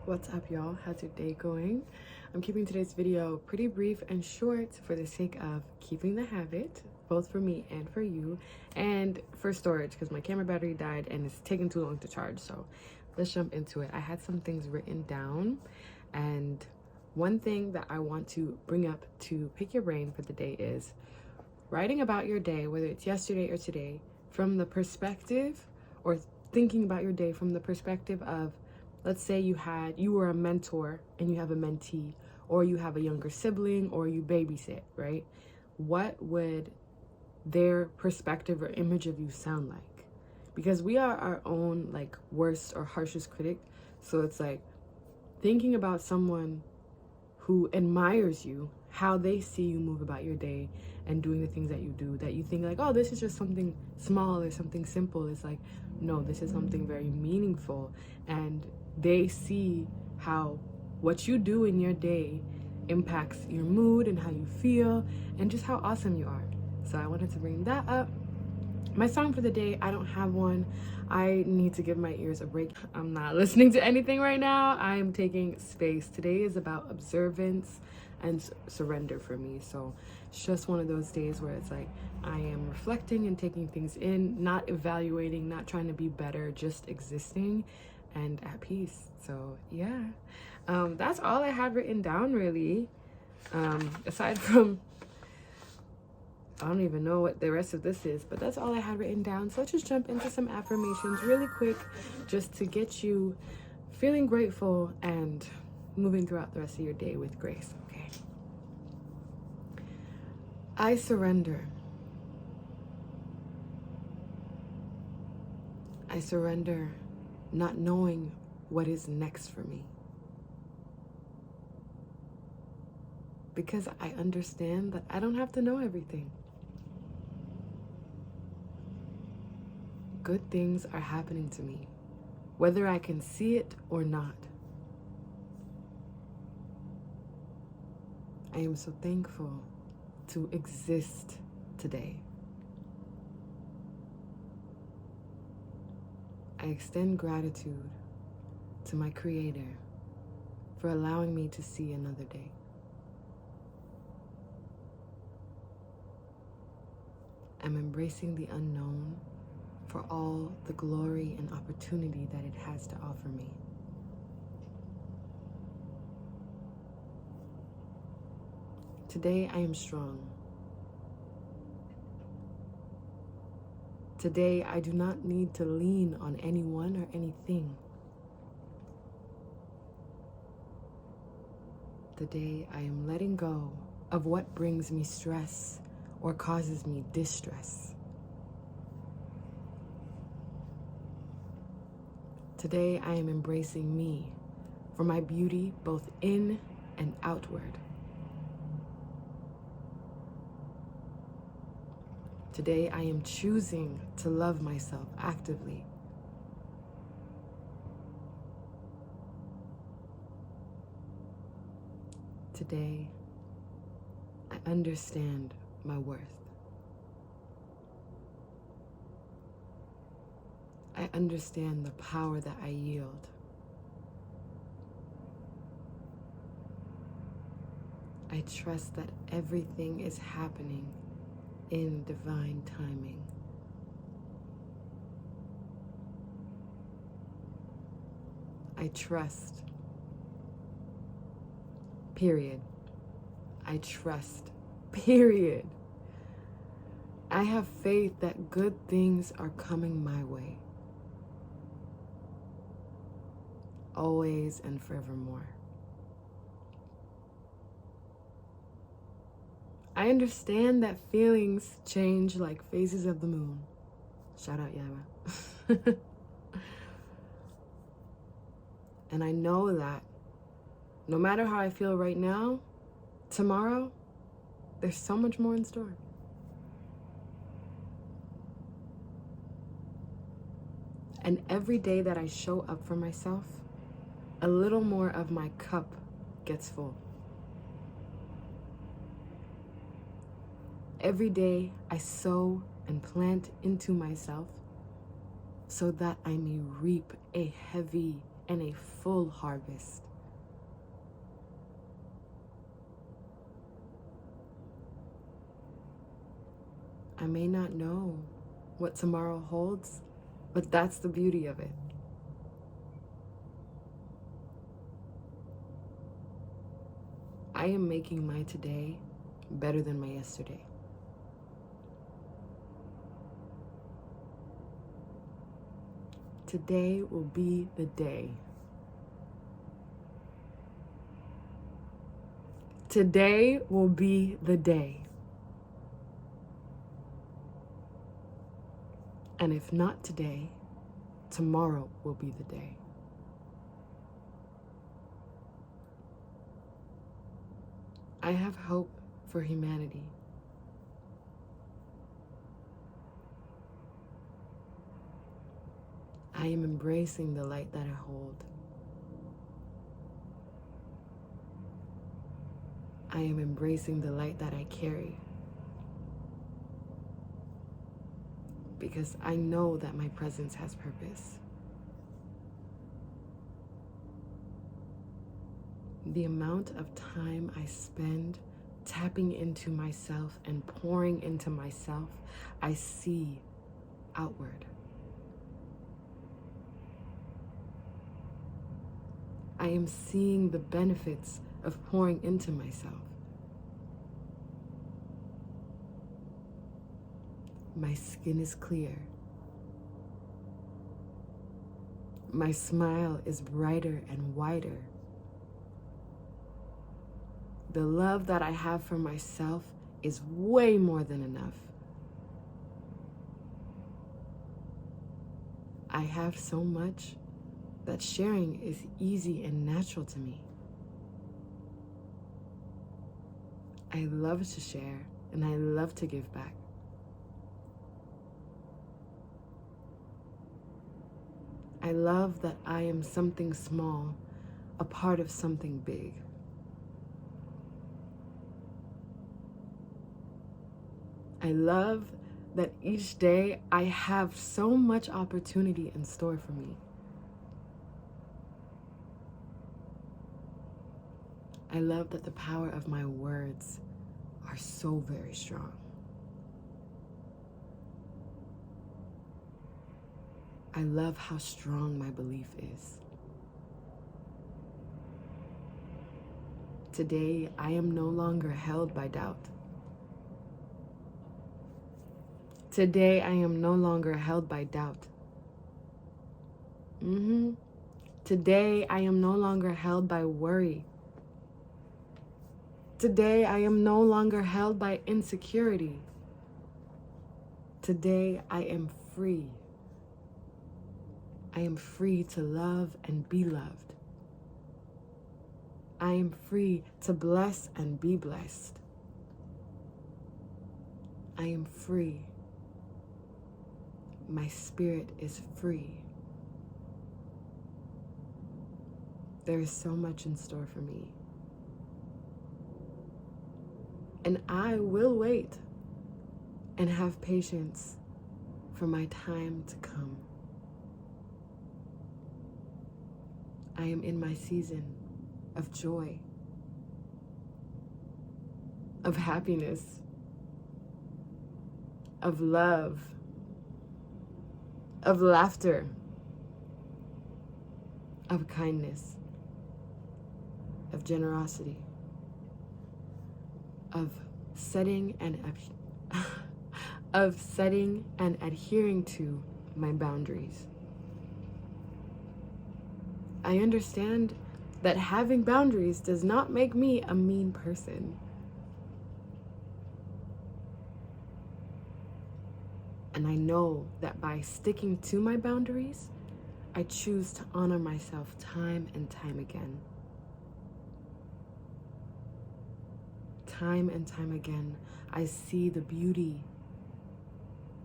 What's up, y'all? How's your day going? I'm keeping today's video pretty brief and short for the sake of keeping the habit, both for me and for you, and for storage because my camera battery died and it's taking too long to charge. So let's jump into it. I had some things written down, and one thing that I want to bring up to pick your brain for the day is writing about your day, whether it's yesterday or today, from the perspective, or thinking about your day from the perspective of, let's say you were a mentor and you have a mentee, or you have a younger sibling, or you babysit, right? What would their perspective or image of you sound like? Because we are our own worst or harshest critic. So it's like thinking about someone who admires you, how they see you move about your day and doing the things that you do, that you think like, oh, this is just something small or something simple. It's like, no, this is something very meaningful. And they see how what you do in your day impacts your mood and how you feel and just how awesome you are. So I wanted to bring that up. My song for the day, I don't have one. I need to give my ears a break. I'm not listening to anything right now. I'm taking space. Today is about observance and surrender for me. So it's just one of those days where it's like I am reflecting and taking things in, not evaluating, not trying to be better, just existing and at peace. So yeah, that's all I had written down really. Aside from, I don't even know what the rest of this is, but that's all I had written down. So let's just jump into some affirmations really quick, just to get you feeling grateful and moving throughout the rest of your day with grace, okay? I surrender. I surrender not knowing what is next for me, because I understand that I don't have to know everything. Good things are happening to me, whether I can see it or not. I am so thankful to exist today. I extend gratitude to my Creator for allowing me to see another day. I'm embracing the unknown for all the glory and opportunity that it has to offer me. Today I am strong. Today I do not need to lean on anyone or anything. Today I am letting go of what brings me stress or causes me distress. Today I am embracing me for my beauty both in and outward. Today I am choosing to love myself actively. Today I understand my worth. I understand the power that I yield. I trust that everything is happening in divine timing. I trust. Period. I trust. Period. I have faith that good things are coming my way. Always and forevermore. I understand that feelings change like phases of the moon. Shout out Yara. And I know that no matter how I feel right now, tomorrow, there's so much more in store. And every day that I show up for myself, a little more of my cup gets full. Every day I sow and plant into myself so that I may reap a heavy and a full harvest. I may not know what tomorrow holds, but that's the beauty of it. I am making my today better than my yesterday. Today will be the day. Today will be the day. And if not today, tomorrow will be the day. I have hope for humanity. I am embracing the light that I hold. I am embracing the light that I carry. Because I know that my presence has purpose. The amount of time I spend tapping into myself and pouring into myself, I see outward. I am seeing the benefits of pouring into myself. My skin is clear. My smile is brighter and wider. The love that I have for myself is way more than enough. I have so much that sharing is easy and natural to me. I love to share and I love to give back. I love that I am something small, a part of something big. I love that each day I have so much opportunity in store for me. I love that the power of my words are so very strong. I love how strong my belief is. Today, I am no longer held by doubt. Today, I am no longer held by doubt. Today, I am no longer held by worry. Today, I am no longer held by insecurity. Today, I am free. I am free to love and be loved. I am free to bless and be blessed. I am free. My spirit is free. There is so much in store for me. And I will wait and have patience for my time to come. I am in my season of joy, of happiness, of love, of laughter, of kindness, of generosity, of setting and adhering to my boundaries. I understand that having boundaries does not make me a mean person. And I know that by sticking to my boundaries, I choose to honor myself time and time again. Time and time again, I see the beauty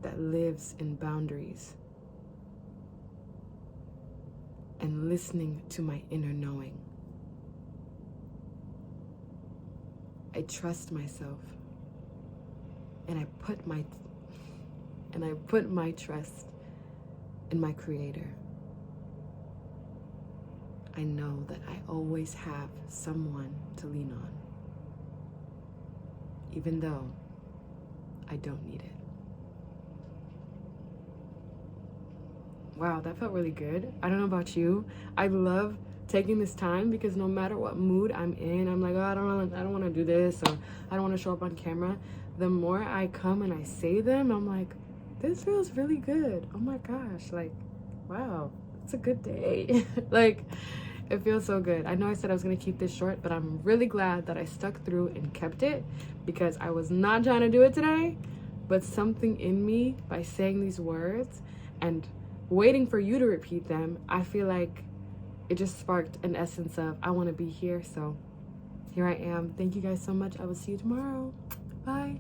that lives in boundaries and listening to my inner knowing. I trust myself and I put my trust in my Creator. I know that I always have someone to lean on, even though I don't need it. Wow, that felt really good. I don't know about you. I love taking this time because no matter what mood I'm in, I'm like, oh, I don't want to do this, or I don't want to show up on camera. The more I come and I say them, I'm like, this feels really good. Oh my gosh, like, wow, it's a good day. Like, it feels so good. I know I said I was going to keep this short, but I'm really glad that I stuck through and kept it, because I was not trying to do it today, but something in me, by saying these words and waiting for you to repeat them, I feel like it just sparked an essence of, I want to be here. So here I am. Thank you guys so much. I will see you tomorrow. Bye.